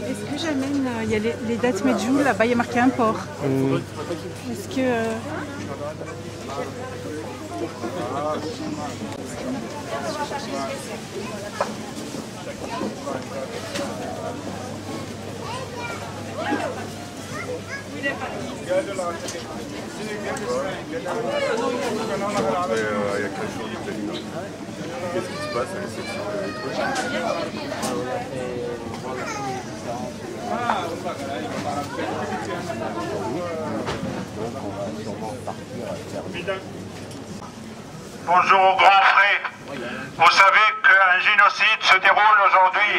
Est-ce que j'amène, il y a les dates Medjool, là-bas il y a marqué import. Est-ce que... Qu'est-ce qui se passe à la section Bonjour aux grands frères. Vous savez qu'un génocide se déroule aujourd'hui.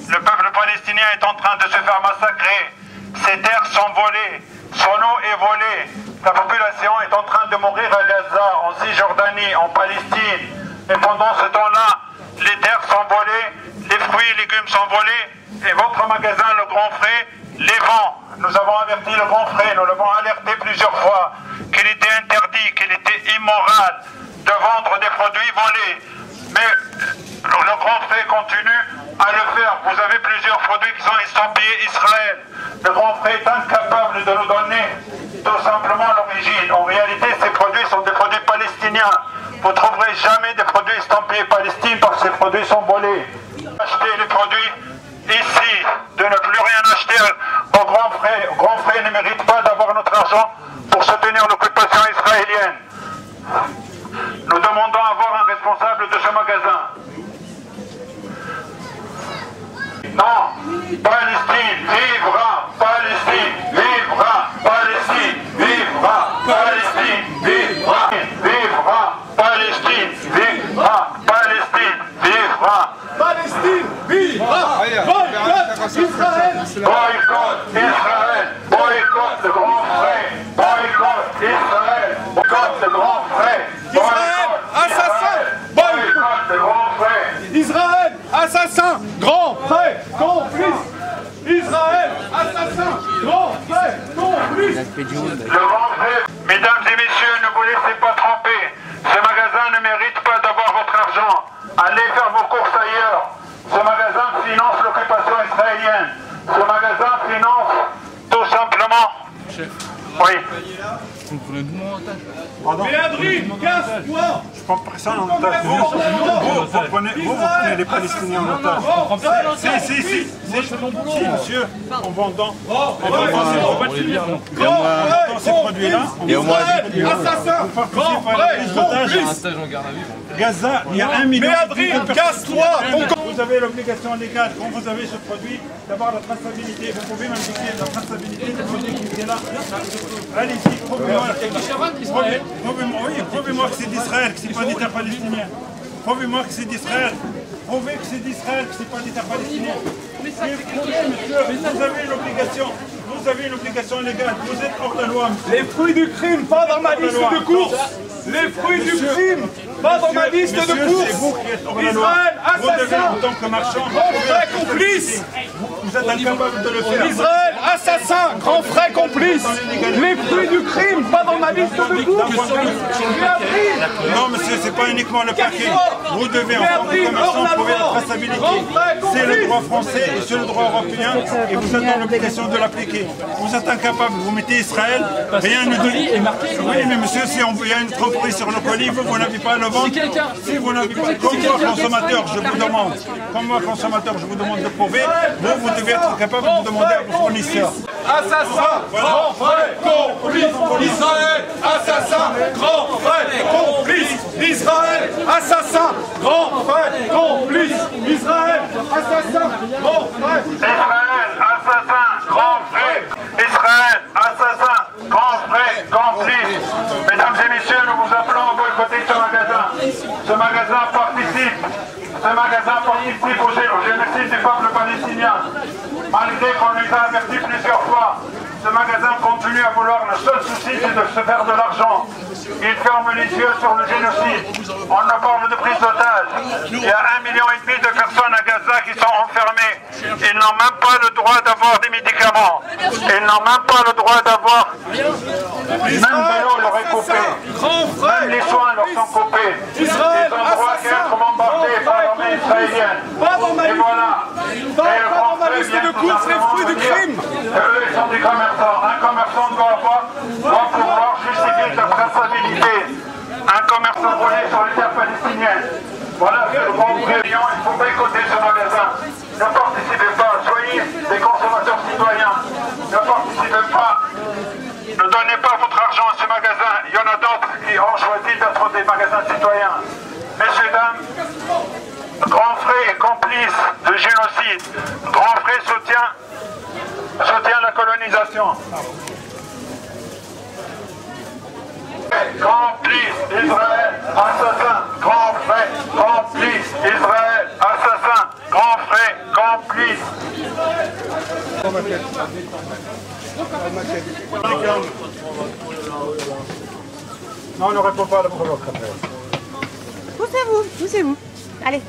Le peuple palestinien est en train de se faire massacrer. Ses terres sont volées. Son eau est volée. La population est en train de mourir à Gaza, en Cisjordanie, en Palestine. Et pendant ce temps-là, les terres sont volées, les fruits et légumes sont volés. Et votre magasin, le Grand Frais, les vend. Nous avons averti le Grand Frais, nous l'avons alerté plusieurs fois, qu'il était interdit, qu'il était immoral de vendre des produits volés. Mais le Grand Frais continue à le faire. Vous avez plusieurs produits qui sont estampillés Israël. Le Grand Frais est incapable de nous donner tout simplement l'origine. En réalité, ces produits sont des produits palestiniens. Vous ne trouverez jamais des produits estampillés Palestine parce que ces produits sont volés. Achetez les produits ici, de ne plus rien acheter au Grand Frais. Au Grand Frais ne mérite pas d'avoir notre argent pour soutenir l'occupation israélienne. Nous demandons à avoir un responsable de ce magasin. Non, Palestine vivra, Palestine vivra, Palestine vivra, Palestine vivra, vivra, Palestine vivra, Palestine vivra, Palestine vivra, boycott Israël, boycott Israël, boycott le Grand Frais, boycott Israël, boycott le Grand Frais, Israël, assassin, boycott le Grand Frais, Israël, assassin, grand frère, complice. Israël, assassin, grand frère, complice. Le Grand Frais. Mesdames et messieurs, ne vous laissez pas tromper. Ce magasin ne mérite pas d'avoir votre argent. Allez faire vos courses ailleurs. Ce magasin finance l'occupation israélienne. Ce magasin finance tout simplement... Chef. Oui. Vous prenez tout le monde en otage. Méadri, casse-toi. Je prends personne en otage. Vous prenez les Palestiniens en otage. Si, monsieur, en vendant ces produits-là, Assassin, grand frère, complice. Gaza, il y a 1 million de Méadri, casse-toi. Vous avez l'obligation légale, quand vous avez ce produit, d'avoir la traçabilité. Vous pouvez m'indiquer la traçabilité du produit qui était là. Allez-y, prouvez-moi que c'est d'Israël, que c'est pas d'État palestinien. Prouvez-moi que c'est d'Israël. Prouvez que c'est d'Israël, que c'est pas d'État palestinien. Prouvez, monsieur, vous avez l'obligation. Vous avez une obligation légale, vous êtes hors de loi. Les fruits du crime, pas dans ma liste de courses. Les fruits du crime, pas dans ma liste de courses. C'est vous qui êtes hors de loi. Israël, Vous devez, assassin, en tant que marchand, grand frère, complice. vous êtes incapable de le faire. Israël, assassin, grand frère, complice. Les fruits du crime, pas dans ma liste de courses. Non, monsieur, c'est pas uniquement le paquet. Vous devez, en tant que commerçant, prouver la traçabilité. C'est le droit français et c'est le droit européen et vous êtes dans l'obligation de l'appliquer. Vous êtes incapable, vous mettez Israël, rien ne dit. Oui, mais monsieur, si il y a une tromperie sur le colis, vous n'avez pas à le vendre. Si vous n'avez pas, comme moi, consommateur, je vous demande, de prouver, vous devez être capable de demander à vos fournisseurs. Assassin, grand frère, complice. Israël, assassin, grand frère, complice. Israël, assassin, grand frère, complice. Israël, assassin, grand frère. Israël, assassin, grand frère. Israël, assassin, grand frère, complice. Mesdames et messieurs, nous vous appelons à boycotter ce magasin. Ce magasin participe au génocide du peuple palestinien. Malgré qu'on les a avertis plusieurs fois, ce magasin continue à vouloir, le seul souci c'est de se faire de l'argent. Il ferme les yeux sur le génocide. On nous parle de prise d'otage. Il y a 1,5 million de personnes à Gaza qui sont enfermées. Ils n'ont même pas le droit d'avoir des médicaments. Ils n'ont même pas le droit d'avoir... Même l'eau leur est coupée. Même les soins leur sont coupés. Ils ont droit qu'à être bombardés par l'armée israélienne. Et voilà. Pas dans ma liste de courses, les fruits du crime. Eux, ils sont des commerçants. Un commerçant doit pouvoir justifier sa traçabilité. Un commerçant volé sur les terres palestiniennes. Voilà, c'est le grand président. Il faut boycotter ce magasin. Ne participez pas. Soyez des consommateurs citoyens. Ne participez pas. Ne donnez pas votre argent à ce magasin. Il y en a d'autres qui ont choisi d'être des magasins citoyens. Messieurs, dames, Grand Frère est complice de génocide. Grand Frère soutient la colonisation. Complice Israël, assassin, Grand Frère, complice Israël, assassin, Grand Frère, complice. Non, on ne répond pas à la provocation. Poussez-vous, poussez-vous. Allez.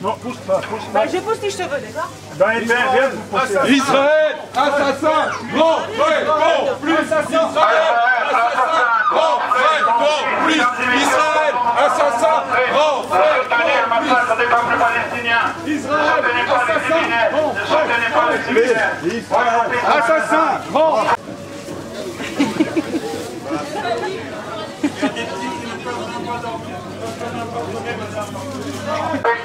Non, pousse pas. Je pousse les cheveux, d'accord? Viens vous pousser. Israël, assassin, grand frère, complice. Israël, assassin, Grand frère, complice. Israël, assassin, grand frère. Soutenez le massacre des peuples palestiniens. Ne soutenez pas les criminels. Ne soutenez pas les criminels. Assassin, grand.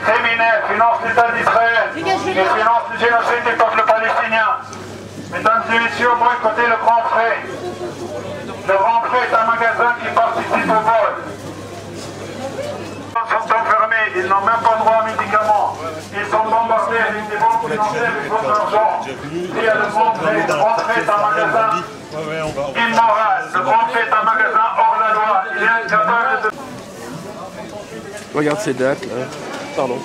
Criminels financent l'État d'Israël et financent le génocide des peuples palestiniens. Mesdames et messieurs, boycottez le Grand Frère. Le Grand Frère est un magasin qui participe au vol. Ils sont enfermés, ils n'ont même pas droit aux médicaments. Ils sont bombardés avec des bombes financées avec votre argent. Il y a le Grand Frère. Le Grand Frère est un magasin immoral. Le Grand Frère est un magasin hors la loi. Il est incapable de... Regarde ces dates là. Pardon.